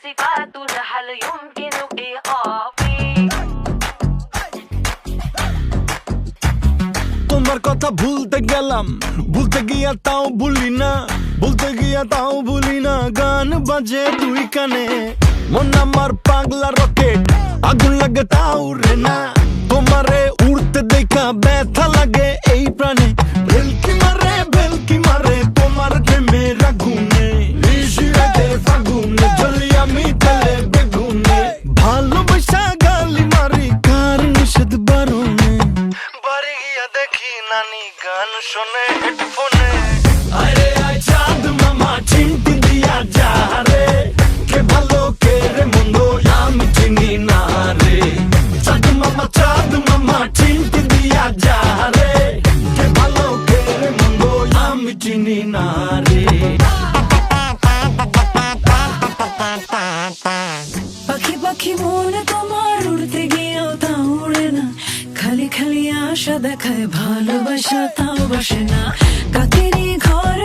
صفات هل يمكن إيقافي তোমার কথা ভুলতে গেলাম, ভুলতে গিয়া তাও ভুলি না, ভুলতে গিয়া তাও ভুলি না। গান বাজে দুই কানে, মন আমার পাগলা রকেট, আগুন লাগে তাও রে না। তোমারে উড়তে দেখা ব্যথা লাগে এই প্রাণে, ভেলকি মারে তোমার প্রেমের আগুনে। ঋষিরাতে ফাগুনে জ্বলি আমি তেলে বেগুনে, ভালোবাসা গালি মারি কার নিষেধ বারণে। বাড়ি গিয়া দেখি নানি গান শোনে হেডফোনে। আরে আয় চাঁদ মামা চিমটি দিয়া যা রে, কে ভালো কে রে মন্দ আমি চিনি না রে। চাঁদ মামা চিমটি দিয়া যা রে, কে ভালো কে রে মন্দ আমি চিনি না রে। পাখি পাখি মনে তোমার উড়তে গিয়েও তা উড়ে না, খালি খালি আশা দেখায় ভালোবাসা তাও বাসে না। কাকেরই ঘরে